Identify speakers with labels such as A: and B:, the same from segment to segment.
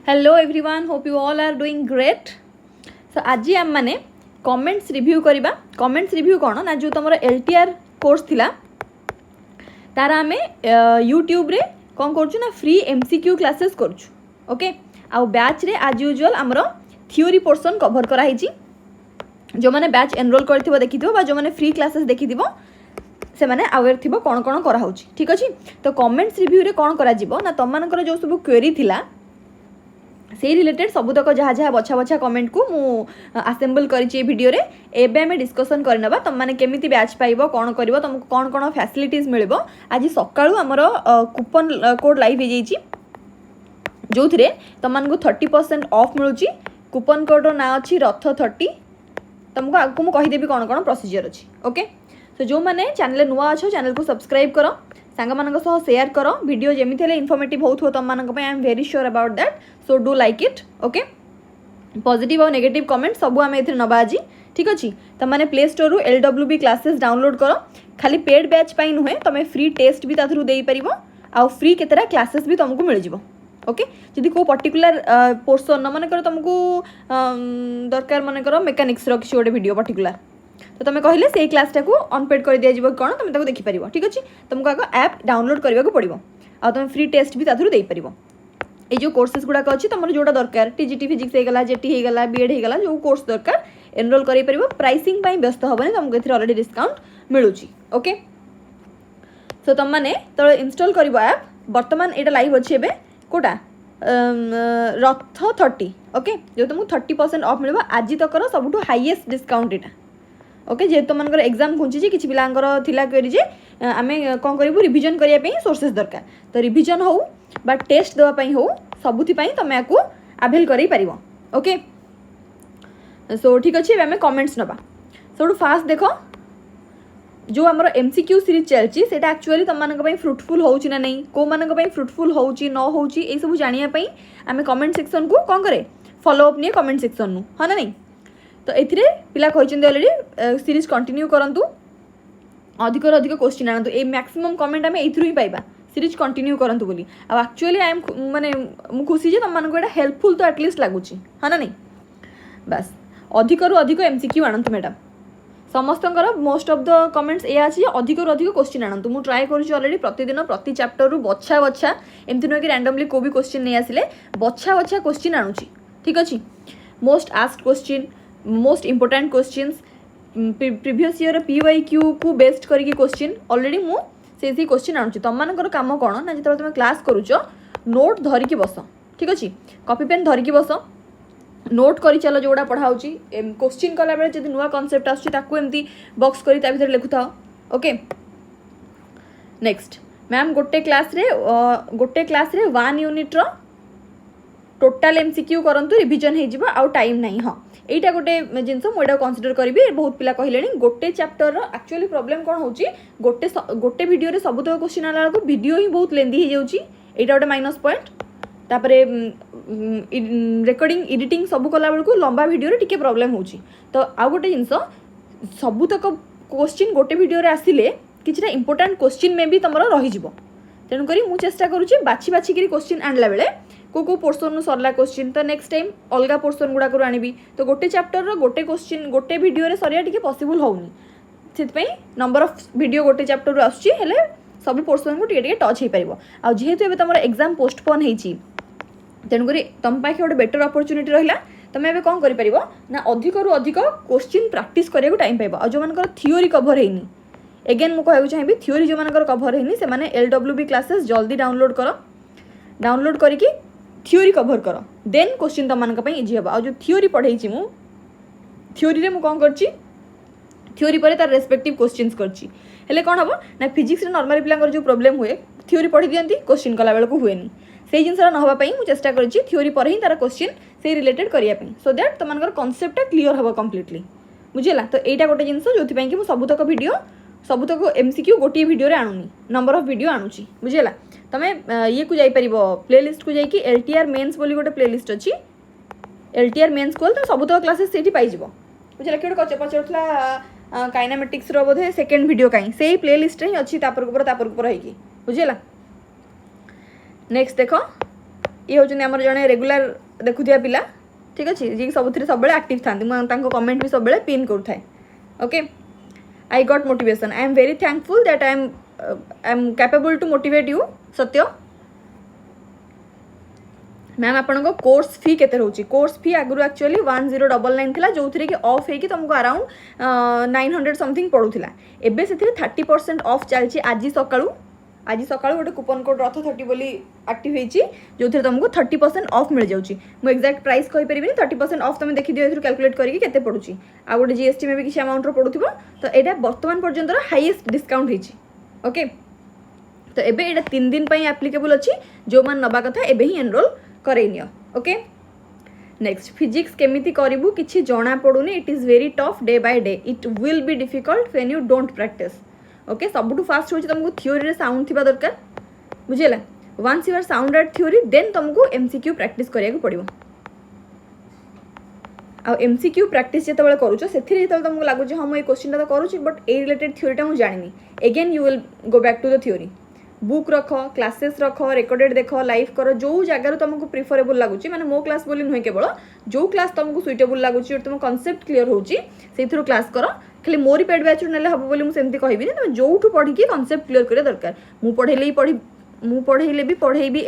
A: Hello everyone, hope you all are doing great. So आज आम मैंने कमेंट्स रिव्यू करवा। कमेंट्स रिव्यू कौन ना जो तुम एलटीआर कोर्स थिला तार आम यूट्यूब रे कौन कर फ्री एमसीक्यू क्लासेस करुँ। ओके, आउ बैच रे आज यूजुअल आमर थियोरी पोर्सन कवर कराई। जो मैंने बैच एनरोल कर देखी जो मैंने फ्री क्लासेस देखी से मैंने अवेयर थी कौन कौन कराऊँ। ठीक अच्छे, तो कमेंट्स रिव्यू रे कौन करा ना तुम मानकर जो सब क्वेरी थिला से रिलेटेड सबुतक जहाँ जहाँ बछा बछा कमेंट को मु आसेम्बल करी वीडियो रे एबे आमे डिस्कसन करनबा। तुम माने केमिति बैच पाइबो, कौन करिवो, तुमको कौन कौन फैसिलिटीज मिलिबो। आज सकाळू हमर कूपन कोड लाइव हो जाइछि जो थिरे तुम मानकु 30% ऑफ मिलुछि। कूपन कोड रो ना अछि रथ 30। तुमको आगु मु कहि देबी कौन कौन प्रोसीजर अछि। ओके, तो जो माने चैनल नुआ अच्छो चैनल को सब्सक्राइब करो, सांग मान सह शेयर करो। वीडियो जमी इनफॉर्मेटिव होथो तुम मान आई am very sure about that, so do like it. Okay, positive और नेगेटिव कमेंट सब आम ए नवा आज। ठीक अच्छे, तुमने प्ले स्टोर रु LWB क्लासेस डाउनलोड करो। खाली पेड बैच पाई नुहे, तुम फ्री टेस्ट भी ताथरू दे पारिबो आ फ्री केतेरा क्लासेस भी तुमको मिल जिवो। ओके, जदि को पर्टिकुलर पोर्सन मन कर तुमको दरकार मन कर मेकानिक्स रो किसी गोटे वीडियो पर्टिकुलर, तो तुम कहले से क्लासटा को अनपेड कर दिया जीवो कौन तुम देखिपार। ठीक अच्छे, तुमको आगे ऐप डाउनलोड करने को पड़ो आ तुम फ्री टेस्ट भी ताथरू दे पारिबो। ये जो कोर्सेस गुड़ाक अच्छी तुम जोटा दरकार टीजीटी फिजिक्स होगा, जेटी होगा, बीएड होगा, जो कोर्स दरकार एनरोल कर प्राइसिंग व्यस्त हेनी, तुमको ये अलरेडी डिस्काउंट मिलूँ। ओके, सो तुम मैंने तो इनस्टॉल कर ऐप। बर्तमान यहाँ लाइव अच्छे एवं कोटा रथ 30। ओके, जो तुमको 30% ऑफ मिल आज तक सबुठ हाईएस्ट डिस्काउंट यहाँ। ओके, जेहेतु तुम एग्जाम घुंची किसी पिलांकर थिला क्वेरी जे आमे कौन करूँ रिविजन करने सोर्सेस दरकार, तो रिविजन हो बा टेस्ट देवाई हो सबुथि तुम या आभेल कर। ओके, सो ठीक अच्छे, आम कमेंट्स नवा। सब फास्ट देख जो आमर MCQ सीरीज चलती से एक्चुअली तुम मान फ्रुटफुल हो ना नहीं, कौ मान फ्रुटफुल हो न हो सब जानापी आम कमेंट सेक्शन को कौन करे फॉलोअप नहीं कमेंट सेक्शन नु, हाँ ना नहीं। तो ये पिला कहते अलरेडी सीरीज कंटिन्यू करूँ, अधिक अधिक क्वेश्चन आणतु। ए मैक्सिमम कमेंट आम एथरू ही पाइबा, सीरीज कंटिन्यू करंतु बोली। आ एक्चुअली आई एम माने मु खुशी जे तुम मानको एटा हेल्पफुल तो एटलीस्ट लागुची, हाँ ना नहीं। बस अधिक अधिक MCQ आणतु मैडम। समस्तंकर मोस्ट ऑफ द कमेंट्स ए अछि अधिक अधिक क्वेश्चन आणतु। मु ट्राई करूची ऑलरेडी प्रतिदिन प्रति चैप्टर रु बछा बछा एमति न कि रैंडमली को भी क्वेश्चन नहीं आसिले बछा बछा क्वेश्चन आणुची। ठीक अछि, most asked question, most important questions, previous year PYQ को बेस्ट करके क्वेश्चन ऑलरेडी मु से क्वेश्चन आणुची। तुम मानकर काम कौन ना जो तुम क्लास करुच नोट धरिकी बस। ठीक अच्छे, कॉपी पेन धरिकी बस, नोट कर चल जोड़ा पढ़ाऊँ। क्वेश्चन कला बेले जब नुआ कॉन्सेप्ट आसमती बॉक्स कर भीतर लिखु था। ओके, नेक्स्ट मैम गोटे क्लास रे 1 यूनिट रो टोटाल MCQ करंतु रिविजन हो आउ टाइम नहीं। हाँ, यहाँ गोटे जिनस मुझे कनसीडर करी। बहुत पिला कहले गोटे चैप्टर एक्चुअली प्रॉब्लम कौन हो गोटे वीडियो रे सबुतक क्वेश्चन आला को वीडियो ही बहुत लेंदी हो जाउची। एटा गोटे माइनस पॉइंट। तापरे रेकॉर्डिंग एडिटिंग सब कला बेलू लंबा वीडियो रे टिके प्रॉब्लम होची। तो आउ गोटे जिनस सबुतक क्वेश्चन गोटे वीडियो रे आसिले किछटा इंपोर्टेंट क्वेश्चन में भी तुमरा रही जिवो। तेणुक मु चेष्टा करुँची बाछि बाछि करी क्वेश्चन आणला बेले को पोर्सन सरला क्वेश्चन तो नेक्स्ट टाइम अलग पोर्सन गुड़ाक आनी। तो गोटे चैप्टर गोटे क्वेश्चन गोटे वीडियो रे सरिया टिके पॉसिबल होउनी, से नंबर ऑफ वीडियो गोटे चैप्टर रु आसुची हेले सब पोर्सन को टिके टच हो पारिबो। आ जेहेतु एबे तुम एग्जाम पोस्टपोन होईची तेणुक तुम पाखे गोटे बेटर अपॉर्चुनिटी रहिला। तुम एबे कौन करि परिबो ना अधिक रु अधिक क्वेश्चन प्रैक्टिस करिया को टाइम पाइबो। आ जो मानकर थियोरी कवर हेनी, एगेन मु कहू चाहिए थियोरी जो मानकर कवर हेनी से माने LWB क्लासेस जल्दी डाउनलोड करो। डाउनलोड करके थियोरी कवर कर, देन क्वेश्चन तुम मान इजी हम। आज जो थियोरी पढ़ाई मु थियोरी रे मु कौन करची थियोरी पर तार रेस्पेक्टिव क्वेश्चंस करची हेले कौन हम ना फिजिक्स रे नॉर्मल पिलांगर जो प्रॉब्लम हुए थियोरी पढ़ी दियंती क्वेश्चन कला बेल को हुएनी से जिनस न होबा पई मु चेष्टा करची थियोरी पर ही तार क्वेश्चन से रिलेटेड करिया पई सो दैट तुम मानकर कांसेप्ट क्लियर हो कंप्लीटली बुझिला। तो एटा गोटे जिनस जोथि पई कि मु सबुतक वीडियो सबुतक MCQ गोटे वीडियो रे आणुनी, नंबर ऑफ वीडियो आणुची बुझिला। तमें ये को जाई परिबो प्लेलिस्ट को जाइकी LTR मेंस बोली गोटे प्लेलिस्ट अछि LTR मेंस को तो सबुतक क्लासेस सेठी पाई जिवो बुझिला। केडो कचे पचरथला काइनेमेटिक्स रो बोधे सेकंड वीडियो काई सेही प्लेलिस्ट रे अछि तापर ऊपर हेकी बुझिला। नेक्स्ट देखो ये होचुनी हमर जने रेगुलर देखुथिया पिला ठीक अछि जी सबथि सबले एक्टिव थांती म तांको कमेंट भी सबले पिन करथाय okay I got motivation I am very thankful that I am capable to motivate you Satya ma'am आपण को कोर्स फी केते रहउची कोर्स फी आगु एक्चुअली 1099 थिला जो थरे कि ऑफ हे कि तुमको अराउंड 900 समथिंग पडुथिला एबे सेथिरे 30% ऑफ चलची आज सकाळू गोटे कूपन कोड रथ 30 बोली एक्टिव हेची जो थरे तुमको 30% ऑफ मिल जाउची मु एग्जैक्ट प्राइस कहि परिबिनी 30% ऑफ तुम देखि दियो एथु कैलकुलेट करिकि केते पडुची आ गोटे जीएसटी में भी किछ अमाउंट रो पडुथिबो तो एटा वर्तमान पर्यंत हाईएस्ट डिस्काउंट हेची ओके तो एबे एटा 3 दिन पई एप्लीकेबल अछि जो मान नबा कथा एबे ही एनरोल करेनियो ओके नेक्स्ट फिजिक्स केमिति करिवु किछि जणा पडुनी it is very tough day by day it will be difficult when you don't practice okay सबुठु फास्ट होछि तुमको थ्योरी रे साउंड थिबा दरकार बुझिला once you are sound at theory then तुमको एमसीक्यू प्रैक्टिस करिया को पड़िबो आ एमसीक्यू प्रैक्टिस जेते बेले करूछो सेथि रे जेते तुमको लागु जे हम ए क्वेश्चन ता करूछि बट ए रिलेटेड थ्योरीटा हम जानिनी again you will go back to the theory book रख क्लासेस रख रेकर्डेड देख लाइव कर जो जगार तुमको प्रिफरेबल लगुच माने मो क्लास बोली नुहे केवल जो क्लास तुमको सुइटेबल लगुच तुम कॉन्सेप्ट क्लियर होची से क्लास कर खाली मोरी पेड बैच नेले हम बोली मुझे सेमती कहबी तुम जोठू पढ़ी कॉन्सेप्ट क्लियर करिया दरकार मु पढ़ेले भी पढ़ेबी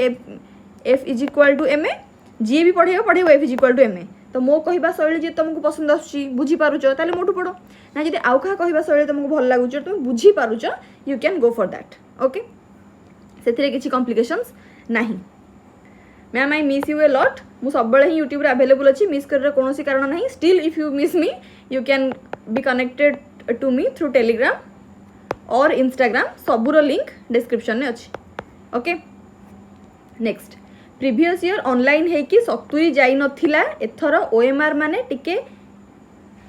A: F is equal to M A जी भी पढ़ेबो F is equal to M A तो मो कहबा शैली जे तुमको पसंद आसुची बुझी पारुछ ताले मोठू पढ़ो ना जदि आउ का कहबा शैली तुमको भल लागुछ तुम बुझी पारुछ you can go for that okay से किसी कॉम्प्लिकेशंस नहीं ma'am I miss you a lot मु सब ही यूट्यूब अवेलेबल अच्छी मिस कर कौन कारण नहीं still if you miss me you can be connected to me through Telegram और इंस्टाग्राम सबूर लिंक डिस्क्रिप्शन में अच्छी okay next previous year online है कि 70 जाई नथिला एथर ओएमआर माने टिके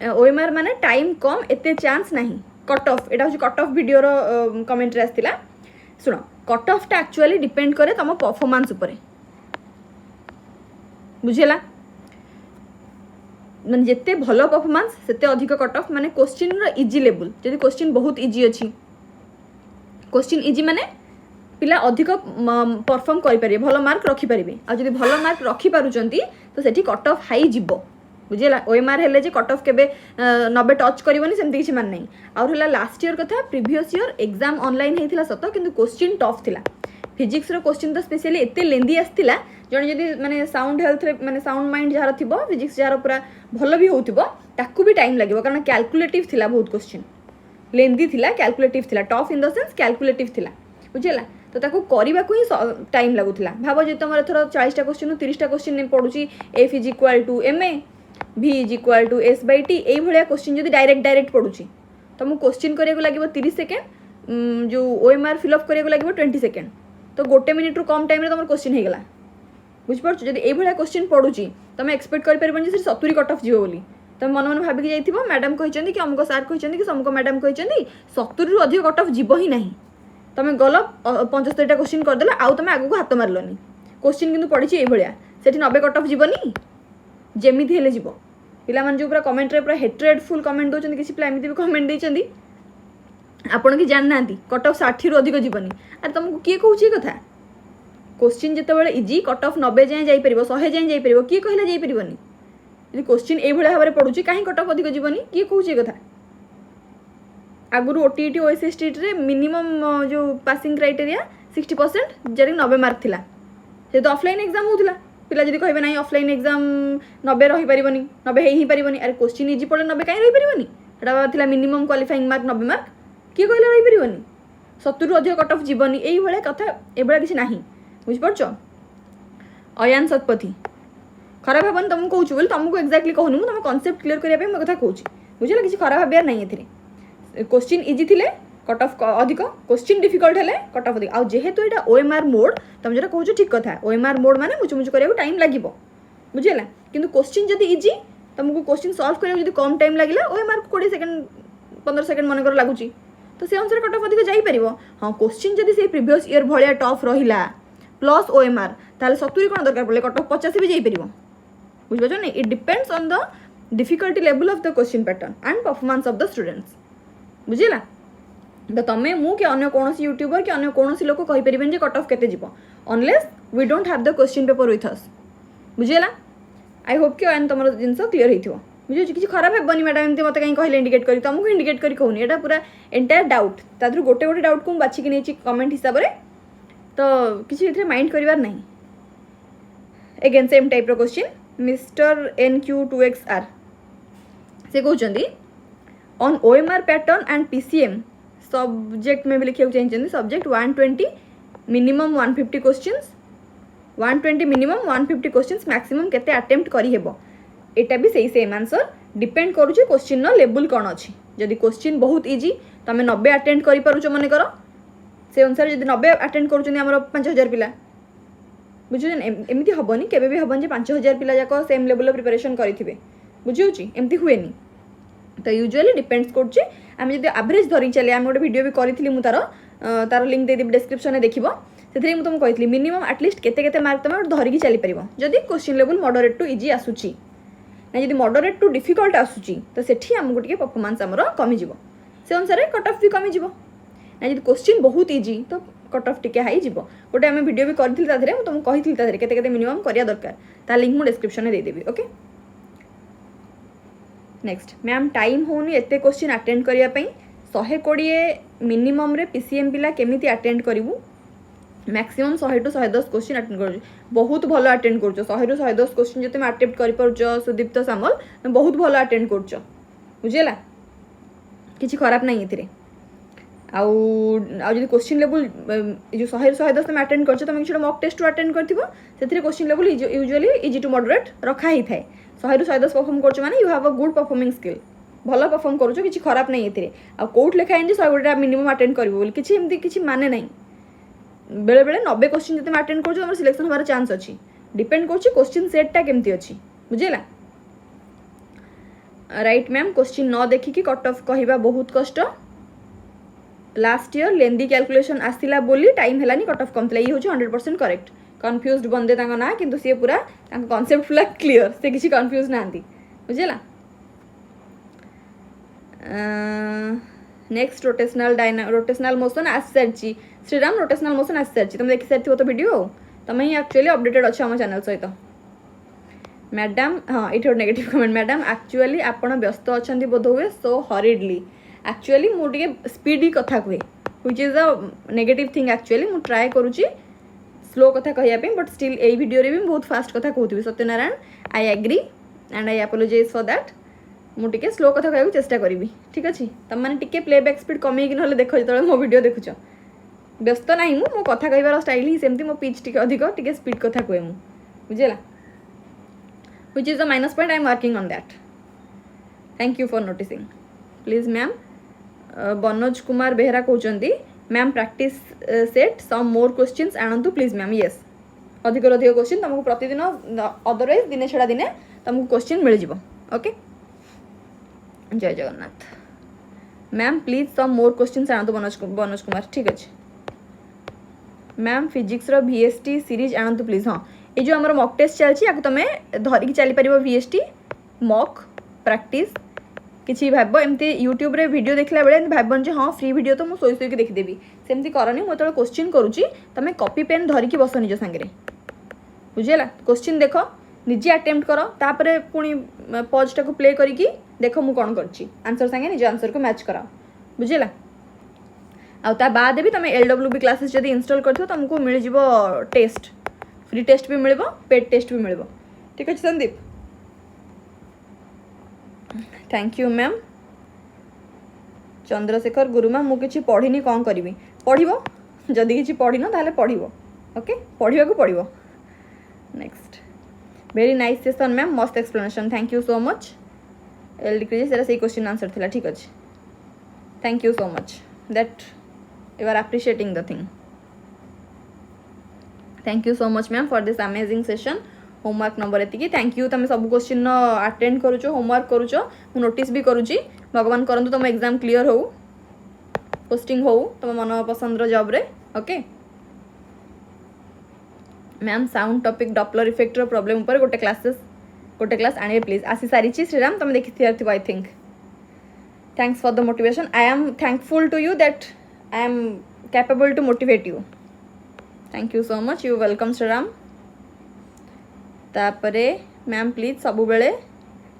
A: ओएमआर माने टाइम कम एते चांस नहीं कट ऑफ एटा हो कट ऑफ वीडियो रो कमेंट रे आस्तिला सुनो कट ऑफ टा एक्चुअली डिपेंड करे तुम परफॉर्मेंस ऊपर बुझेला माने जिते भलो परफॉर्मेंस सेते अधिक कट ऑफ माने क्वेश्चन रो इजी लेवल जदि क्वेश्चन बहुत इजी अछि क्वेश्चन इजी माने पिला अधिक परफॉर्म करि परिबे भलो मार्क रखि परिबे आ जदि भलो मार्क रखि पारुचंती तो सेठी कट ऑफ हाई जिवो बुझेला ओएमआर हेले जे कट ऑफ केबे 90 टच करिवनी सेमती किछि मान नै और होला लास्ट ईयर कथा प्रीवियस ईयर एग्जाम ऑनलाइन हेतिला सतो किंतु क्वेश्चन टफ थिला फिजिक्स रो क्वेश्चन तो स्पेशली एते लेंदी आस्तिला जण जदि माने साउंड हेल्थ रे माने साउंड माइंड जहार थिबो फिजिक्स जहार पूरा भलो भी होउथिबो ताकू भी टाइम लागिवो कारण कैलकुलेटिव थिला बहुत क्वेश्चन लेंदी थिला कैलकुलेटिव थिला tough in the sense calculative थिला बुझेला तो ताकू करबा को ही टाइम लागुथिला भाबो जे तमर थरो 40 टा क्वेश्चन 30 टा क्वेश्चन पडुची f is equal to ma v is equal to s by t ए भलिया क्वेश्चन जदि डायरेक्ट पडुची तुम क्वेश्चन करिया को लागिवो 30 सेकंड जो ओएमआर फिल अप करिया को लागिवो 20 सेकंड तो गोटे मिनिट रो कम टाइम रे तमर क्वेश्चन हे गेला बुझ परछ जदि ए भलिया क्वेश्चन पडुची तुम एक्सपेक्ट कर परबन जे 70 कट ऑफ जिवो बोली तुम मन मन भाबी जाइथिबो मैडम कहिचंदी कि हमको सर कहिचंदी कि समको मैडम कहिचंदी 70 रु अधिक कट ऑफ जिवो ही नहीं तुम गल 75 टा क्वेश्चन कर देला आउ तुम आगु को हाथ मारलनी क्वेश्चन किंतु पड़ीची ए भलिया सेठी 90 कट ऑफ जीवनी जेमिति हेले जीवो पिला मन जो पूरा कमेंट रे पूरा हेट्रेडफुल कमेंट दोचंदी किसी पिला एमिति भी कमेंट देचंदी आपण की जान नांती कट ऑफ 60 रु अधिक जीवनी अरे तुमको किए कहूची कथा क्वेश्चन जते बेले इजी कट ऑफ 90 जाय जाई परिबो 100 जाय जाई परिबो किए कहला जाई परिबोनी यदि क्वेश्चन ए भलिया भाबरे पडुची काहे कट ऑफ अधिक जीवनी किए कहूची कथा आगुरु ओटीटी ओएसएसटी रे मिनिमम जो पासिंग क्राइटेरिया 60% जरी 90 मार्क थिला से तो ऑफलाइन एग्जाम होउथिला पिला जदी कहबे नाही ऑफलाइन एग्जाम 90 रही परिबनी 90 हेही परिबनी अरे क्वेश्चन इजी पड़े 90 काहे रही परिबनी एटा थिला मिनिमम क्वालिफाइंग मार्क 90 मार्क की कहले रही परिबनी 70 रु अधिक कट ऑफ जीवनी एई भले कथा एबळा किछि नाही बुझ परछो अयान सतपथी खराब भाबन तुम कहूछु बोल तुमको एक्जेक्टली कहनु तुम कांसेप्ट क्लियर करिया पे म कथा कहूची बुझला किछि खराब भाबिया नाही एथिरे क्वेश्चन इजी थिले कट ऑफ अधिक क्वेश्चन डिफिकल्ट हेले कट ऑफ अधिक आ जेहेतु एटा ओएमआर मोड तुम जरा कहूछु ठीक कथा ओएमआर मोड माने मुचु मुचु करिया टाइम लागिवो बुझिला किंतु क्वेश्चन जदी इजी तुमको क्वेश्चन सॉल्व करिया जदी कम टाइम लागिला ओएमआर 20 सेकंड 15 सेकंड मन कर लागुची तो से अनुसार कट ऑफ अधिक जाई परिवो हां क्वेश्चन जदी से प्रीवियस ईयर भलिया टफ रहिला प्लस ओएमआर ताले 70 कोन दरकार पड़ले कट ऑफ 50 भी जाई परिवो बुझबो नै it depends on the difficulty level of the question pattern and performance of the students बुझिला तो तमें मु कि अन्य कौन यूट्यूबर कि अन्य कौन लोक कहीपर जे कट ऑफ केते जीव unless we don't have the question paper with us बुझीगला आई होप कि एंड तुम जिन क्लीयर हो बुझे किसी खराब हेनी मैडम एमती मत कहीं कहले इंडिकेट करी तुमको इंडिकेट करी कहूनी यहाँ पूरा एंटायर डाउट तादर गोटे गोटे डाउट को मुझे बाछिकी नहीं कमेंट हिसाब से तो किसी माइंड करार नहीं एगेन सेम टाइप रो क्वेश्चन मिस्टर NQ2XR से कहते on OMR pattern and PCM subject में भी लिखा चाहिए subject 120 minimum 150 questions 120 minimum 150 questions maximum केते अटेम्प्ट करी हेबो एटा भी सही सेम आंसर डिपेंड करूँ क्वेश्चन नो लेवल कौन अच्छी जदि क्वेश्चन बहुत इजी तुम 90 अटेम्प्ट कर पारुछ मन कर से अनुसार जब 90 अटेम्प्ट कर 5000 पिला बुझे एमती हेनी केवे भी हेनी 5000 पिला जाक सेम लेवल प्रिपरेशन करेंगे बुझे एमती हुए तो यूजुअली डिपेंड्स करुच्चे आम जब एवरेज धरिक चले आम गोटे भिडियो भी करी तार तार लिंक देदेवी डिस्क्रिप्शन में देखो से तुमको कही मिनिमम एटलिस्ट केते मार्क तुम धरिकी चली पार जदि question level moderate to easy आसूची ना जब मॉडरेट टू डिफिकल्ट आसूची तो सेठी आमको टिके परफॉर्मेंस आमर कमिजिवो से अनुसार कट ऑफ भी कमिजिवो ना जब क्वेश्चन बहुत इजी तो कट ऑफ टिके हाई जीवो गोटे आम भिडियो भी करी तुमको कही केते मिनिमम करिया दरकार ता लिंक मु डिस्क्रिप्शन में देदेवी ओके नेक्स्ट मैम टाइम होनी एते क्वेश्चन अटेंड करने 120 मिनिमम रे PCM पिला केमिति अटेंड करूँ मैक्सिमम 100 टू 110 क्वेश्चन अटेंड कर बहुत भल अटेंड कर 100 रु 110 क्वेश्चन जो तुम अटेम्प्ट कर सुदीप्त सामल बहुत भल अटेंड कर बुझेगा किसी खराब नहीं ये आउ क्वेश्चन लेवल जो 100 रु 110 तुम अटेंड कर तुम किसी मॉक टेस्ट अटेंड कर question level usually easy to moderate रखा ही थाए 100 रु 110 परफॉर्म कर माने you have a good performing skill भल परफॉर्म कर किसी खराब नहीं ये आउट लिखा है 100 मिनिमम अटेंड कर किसी एमती किसी माने नहीं बेले बेले 90 क्वेश्चन जो तुम अटेंड कर तुम सिलेक्शन होबार चांस अच्छी डिपेंड कर क्वेश्चन सेटा केमती अच्छी बुझेगा राइट मैम क्वेश्चन न देखिकी कट ऑफ कहवा बहुत कष्ट लास्ट ईयर लेंदी कैलकुलेशन आसला बोली टाइम हेलानी कट ऑफ कम थी ये हूँ 100% करेक्ट कन्फ्यूज बंदे ना किंतु सी पूरा कॉन्सेप्ट पूरा क्लीयर से किसी कन्फ्यूज ना बुझेगा नेक्स्ट रोटेशनल मोशन आसी सारी श्रीराम रोटेशनल मोशन आसी सारी तुम देखी सारी तो वीडियो तुम ही एक्चुअली अपडेटेड अच्छे आम चैनल सहित मैडम हाँ ये गोटे नेगेटिव कमेंट मैडम एक्चुअली आप व्यस्त अच्छा बोध हुए सो हरिडली एक्चुअली मुझे स्पीडी कथा कहे which is a negative thing actually मुझे ट्राए करुच्ची स्लो कथा कहवाई बट स्टिल यही वीडियो रे भी बहुत फास्ट कथा कहूथी Satyanarayan I agree and I apologise for that मुझे स्लो कथा कहूँ चेष्टा करी ठीक अच्छे तुम मैंने टिके प्लेबैक स्पीड कमे कि ना देख जो मो वीडियो देखुच व्यस्त ना मो कथा कहबार स्टाइल ही सेमती मो पिच टिके अधिक टिके स्पीड कथा कहे मु बुझेगा which is the minus point I am working on that thank you for noticing please ma'am Banoj Kumar Behera कहते ma'am practice set some more questions आणतु प्लीज मैम येस अधिक अधिक क्वेश्चन तुमको प्रतिदिन अदरवाइज दिने छड़ा दिने तुमको क्वेश्चन मिल जाव ओके जय Jagannath ma'am please some more questions आणतु बनोज कुमार ठीक अच्छे मैम फिजिक्स रो VST सीरीज आणतु प्लीज हाँ ये जो आमर मॉक टेस्ट चलती तुम धरिकी चली पार VST मॉक प्रैक्टिस किसी भाव एमती यूट्यूब रे वीडियो देखला बेले भावन हाँ फ्री वीडियो तो मुझे शोई देखीदेवी सेमती करनी मुझे क्वेश्चन करुच्ची तुम कॉपी पेन धरिकी बस निज सांगे बुझेगा क्वेश्चन देख निजे अटेम्प्ट कर तापर पुणी पॉज टाक प्ले करी देख मु कौन कर आंसर सांगे निज आंसर को मैच कराओ बुझेगा आ बाद भी तुम LWB क्लासेस जब इंस्टॉल कर तुमको मिल जाव टेस्ट फ्री टेस्ट भी मिल पेड टेस्ट भी मिल ठीक अच्छे Sandeep thank you ma'am Chandrashekhar गुरुमा मु किछि पढ़िनी कौन करी पढ़ो जदि किछि पढ़िन ताहले पढ़ो ओके पढ़ा को पड़ो next very nice session ma'am मस्त explanation thank you so much L decrease से क्वेश्चन आंसर थिला ठीक अच्छे thank you so much that you are appreciating the thing thank you so much ma'am for this amazing session homework number एति thank you तुम सब question attend करुच homework करुच मु नोटिस भी करुच्ची भगवान करंतु तुम एग्जाम क्लियर हो पोस्टिंग हो तुम मन पसंद जॉब रे okay ma'am sound topic Doppler effect रो प्रॉब्लम ऊपर गोटे क्लास आने प्लीज आसी सारी श्रीराम तुम देखी I think thanks for the motivation I am thankful to you that I am capable to motivate you thank you so much you welcome Shriram तापरे ma'am please सब बेले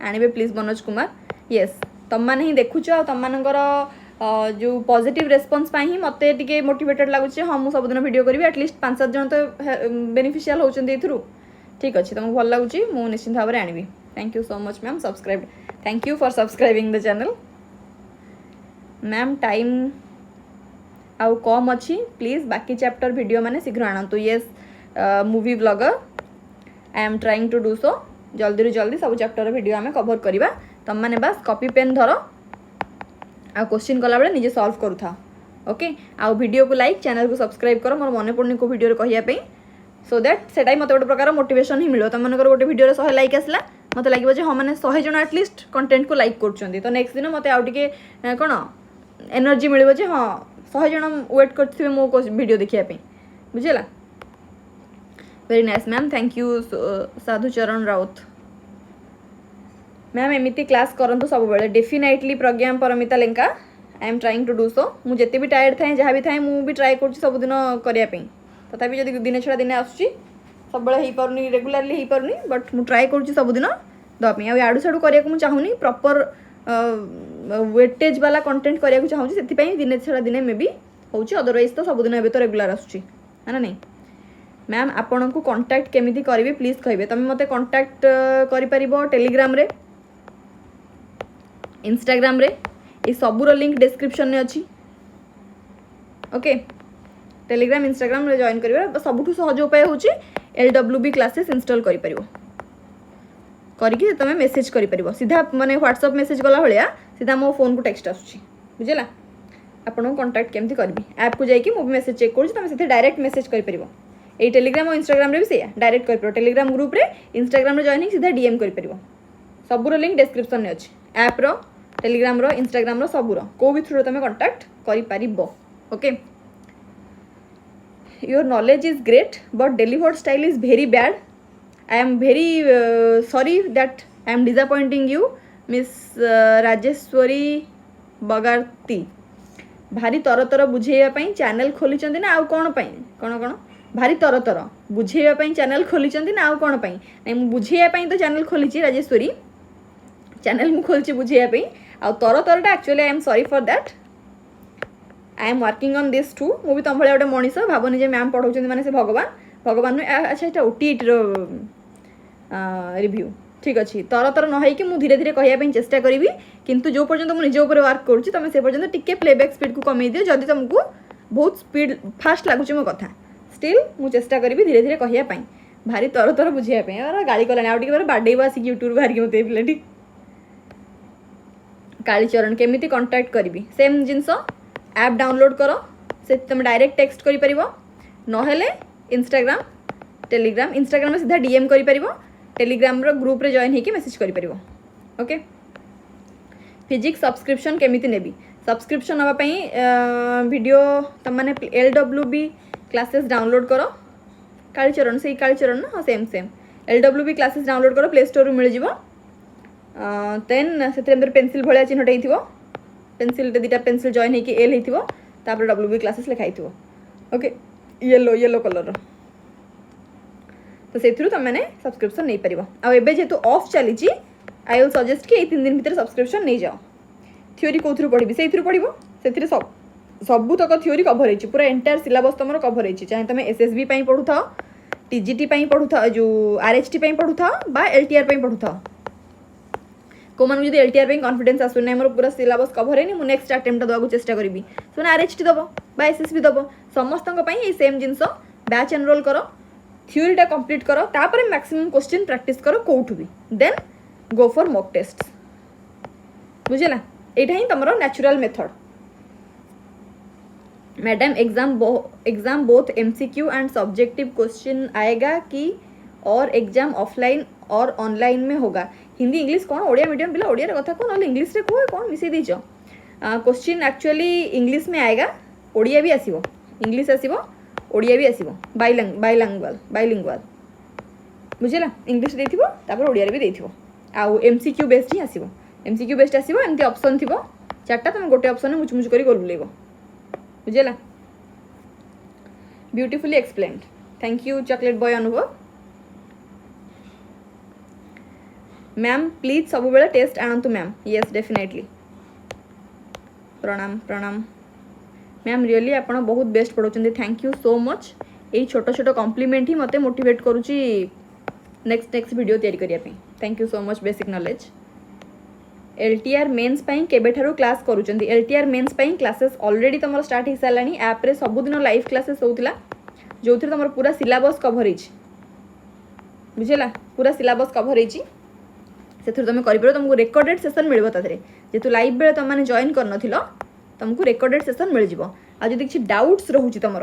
A: आनिबे प्लीज मनोज कुमार येस तुम मैंने ही देखुच तुम मानकर जो पॉजिटिव रेस्पॉन्स ही मत टे मोटिवेटेड लगुच हाँ मुझे सबुदिन वीडियो करी एटलिस्ट 5-7 जन तो बेनिफिशियल होती ठीक अच्छे तुमको भल लगुच मुझे निश्चिंत भाव में आनी thank you so much ma'am subscribe thank you for subscribing the channel ma'am time आउ कम अच्छी प्लीज बाकी चैप्टर वीडियो मैंने शीघ्र आणतु yes movie blogger I am trying to do so जल्दी जल्दी सब चैप्टर वीडियो आम कवर करवा तुम मैंने बस कॉपी पेन धर आ क्वेश्चन कला बेले निजे सॉल्व करूथा ओके आउ वीडियो को लाइक चैनल को सब्सक्राइब कर मोर मन पड़नी को वीडियो कहवाई सो दैट से मत गोटे प्रकार मोटिवेशन ही मिलो तुम गोटे वीडियो 100 लाइक आसला मत लगे हाँ मैंने 100 जन एटलिस्ट कंटेंट को लाइक कर तो नेक्स्ट दिन मत आउ टे कौन एनर्जी मिले जे हाँ 100 जन वेट करते मो वीडियो देखापी बुझेगा very nice ma'am thank you Sadhucharan Raut ma'am एमती क्लास करंतु सब बेले definitely Pragya Paramita Lenka I am trying to do so मुझे भी टायर्ड थाए जहाँ भी थाए मुझे ट्राए कर सबुदिन करने तथापि जब दिने छड़ा दिने आसूँ सब हो पारनी रेगुलारली हो पारनी बट मुझे ट्राए कर सबुदिन देवाई आड़ू साड़ू करने को चाहूनी प्रॉपर वेटेज वाला कंटेंट करने को चाहूँगी से दिने छड़ा दिने मे भी हो अदरवाइज तो सबुदिन ए तो रेगुलार आसूँ है ना नहीं मैम आपण को कांटेक्ट केमिति करिवे प्लीज कहबे तुम मते कांटेक्ट करि परिबो टेलीग्राम रे इंस्टाग्राम रे ये सबूर लिंक डिस्क्रिप्शन में अच्छी ओके टेलीग्राम इंस्टाग्राम रे जॉइन करिवे सबुठु सहज उपाय होची LWB क्लासेस इंस्टॉल करि परिबो करके तुम मेसेज करि परिबो सीधा माने व्हाट्सएप मेसेज गला भलिया सीधा मो फोन को टेक्स्ट आसुची बुझेला आपण कांटेक्ट केमिति करबी ऐप को जाइए मो मेसेज चेक करूँ तुम से डायरेक्ट मेसेज कर परिबो ये टेलीग्राम और इंस्टाग्राम रे भी से डायरेक्ट कर टेलीग्राम ग्रुप रे इंस्टाग्राम रे जॉइन सीधा डीएम कर परिबो सबूर लिंक डिस्क्रिप्शन में अच्छी ऐप रो टेलीग्राम रो इंस्टाग्राम रो सबूर को भी थ्रू तुम कांटेक्ट करि परिबो okay your knowledge is great but delivered style is very bad I am very sorry that I am disappointing you miss Rajeshwari Bagati भारी तर तर बुझेवाई चैनल खोली ना आउ कौन कौन कौन भारी तर तर बुझेवाई चैनल खोली ना आउ कौन नहीं बुझेवाई तो चैनल खोली राजेश्वरी चैनल मु खोलची बुझेवाई आ तर तरटा actually I am sorry for that I am working on this too मुझे तुम भाई गोटे मनीष भावनी जे मैम पढ़ाऊँ मैंने से भगवान भगवान अच्छा यहाँ OTET रिव्यू ठीक अच्छे तर तर नई मुझे धीरे धीरे कहवाई चेष्टा करी किंतु जो पर्यंत मुझे निज उपर वर्क करुँच तुम से पर्यंत टिके प्लेबैक स्पीड को कमे दियो जदि तुमको बहुत स्पीड फास्ट लगुच मो कथा स्टिल मु चेष्टा करी धीरे धीरे कहवाई भारी तर तर बुझापी और गाड़ी कलानी आगे बाड़े आसिक यूट्यूब बाहर मत पिलाटी कालीचरण केमिति कांटेक्ट करी सेम जिनस ऐप डाउनलोड कर से तुम डायरेक्ट टेक्स्ट करि परिबो नहेले इंस्टाग्राम टेलीग्राम इंस्टाग्राम में सीधा डीएम करि परिबो टेलीग्राम रो ग्रुप रे जॉइन होकि मेसेज करि परिबो ओके फिजिक्स सब्सक्रिप्शन केमिति नेबी सब्सक्रिप्शन नवा पई वीडियो तुम माने LWB क्लासेस डाउनलोड करो कालीचरण से कालीचरण ना हाँ same same LWB classes download करो प्ले स्टोर मिल जिवो देन से पेनसिल भाया चिन्हटे हो पेनसिल दुटा पेनसिल जॉइन होकि एल होता WB क्लासेस लिखाई ओके येलो येलो कलर तो से तुमने सब्सक्रिप्शन नहीं पार आबे जेहेतु ऑफ चली आई विल सजेस्ट कि 3 दिन भीतर सब्सक्रिप्शन नहीं जाओ थ्योरी कौन पढ़ी से पढ़ से सबू तक थ्योरी कभर हो पूरा एंटायर सिलेबस तुम कभर हो चाहे तुम SSB पढ़ु था TGT पढ़ु था जो RHT पढ़ु था LTR पढ़ु था को मानू जब LTR कॉन्फिडेंस आसुना मोर पूरा सिलेबस कभर है मुझे नेक्स्ट अटेम्प्ट देवाक चेष्टा करी से RHT दब SSB दब समस्त सेम जिनस बैच एनरोल कर थ्योरीटा कंप्लीट कर तापर मैक्सिमम क्वेश्चन प्रैक्टिस कर कौटू भी then go for mock test बुझेला यहाँ ही तुम natural method madam exam both MCQ and subjective question आएगा कि और एग्जाम ऑफलाइन और ऑनलाइन में होगा हिंदी इंग्लिश कौन ओडिया मीडियम पिला ओडिया कथा कौन ना इंग्लिश रे कह कौन मिसई दीच क्वेश्चन एक्चुअली इंग्लिश में आएगा ओडिया भी आसीबो इंग्लिश आसीबो ओडिया भी आसीबो बाइलिंगुअल बुझेला इंग्लिश देथिबो तापर ओडिया रे भी देथिबो आउ MCQ बेस्ड ही आसीबो MCQ बेस्ड आसीबो एमती ऑप्शन थिबो चारटा तुम गोटे ऑप्शन मुचमुच करी गोल बुलेबो बुझेला beautifully explained thank you chocolate boy Anubhav ma'am please सब बेले टेस्ट आणतु मैम येस डेफिनेटली प्रणाम प्रणाम मैम रियली आप बहुत बेस्ट पढ़ाऊँ थैंक यू सो मच यही छोट छोट कॉम्प्लीमेंट ही मत मोटिवेट करुच्ची नेक्स्ट वीडियो तैयारी करने thank you so much basic knowledge LTR mains पाई केबेठारु क्लास करूचंदी एलटीआर मेन्स पाई क्लासेस ऑलरेडी तुम स्टार्ट हो सारानी ऐप रे सबुदिन लाइव क्लासेस होउतिला जो थी तुम पूरा सिलेबस कवर हो बुझेला पूरा सिलेबस कवर हो से तुम कर तुमको रेकर्डेड सेसन मिल जेतु लाइव बेले तुम मैंने जॉइन कर तुमको रेकर्डेड सेसन मिल जाव आज किसी डाउट्स रोचे तुम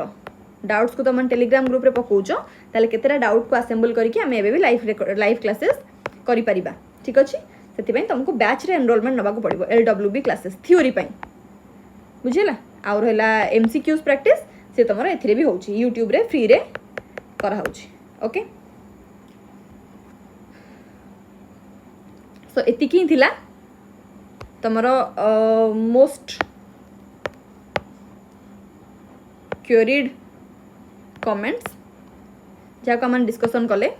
A: डाउट्स को तुम टेलीग्राम ग्रुप रे पकाउछ ताले केतेटा डाउट को असेंबल करके आम एबे भी लाइव क्लासेस करि परिबा ठीक अछि से तुमको बैच रे एनरोलमेंट नवा को पड़ो LWB क्लासेस थ्योरी पाई बुझेला आउ रहा MCQs प्रैक्टिस से तुम ए भी होची यूट्यूब रे फ्री रे कराउची ओके सो एतिकी ही थिला तुमर मोस्ट क्वेरीड कमेंट्स जहाँ आम डिस्कसन कले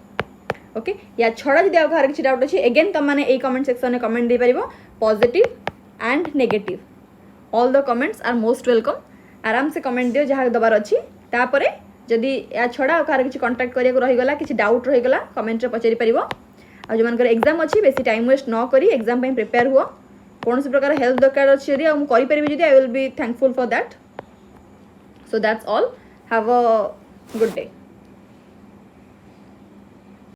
A: ओके या छड़ा जब आगे किसी डाउट अच्छी एगेन तुम मैंने कमेंट सेक्शन में कमेंट दे पार positive and negative all the comments are most welcome आराम से कमेंट दियो जहाँ दबार अच्छी तापर जदि या छड़ा कहार किसी कांटेक्ट करिया रहीगला किसी डाउट रहीगला कमेंट रे पचारि परिबो आ जो मानकर एग्जाम अच्छी बेसी टाइम वेस्ट न करी एग्जाम पे प्रिपेयर हुआ कौन सी प्रकार हेल्प दरकार अच्छी यदि मुझे करी जदि I will be thankful for that so that's all have a good day.